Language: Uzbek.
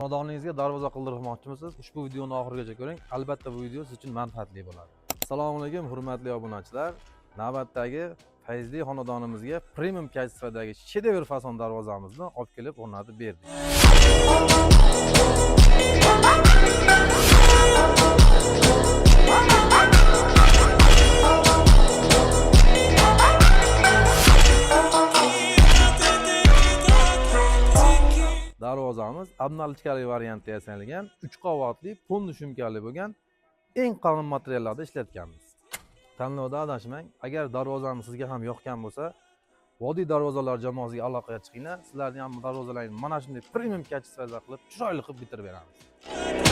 Xonadoningizga darvoza qildirmoqchimisiz? Ushbu videoni oxirigacha ko'ring. Albatta bu video siz uchun manfaatli bo'ladi. Assalomu alaykum hurmatli obunachilar. Navbatdagi fayzli xonadonimizga premium kачестводagi shedevr fason darvozamizni olib kelib o'rnatib berdik. Darvozamiz abnalchkali variantda yasalgan 3 qavatli ponni shumkali bo'lgan eng qalin materiallarda ishlatganmiz. Tanlovda adashmang. Agar darvozamiz sizga ham yoqgan bo'lsa, Vodiy darvozalar jamoasiga aloqaga chiqinglar. Sizlarning ham darvozalaringizni mana shunday premium kачествоda qilib, chiroyli qilib bitirib beramiz.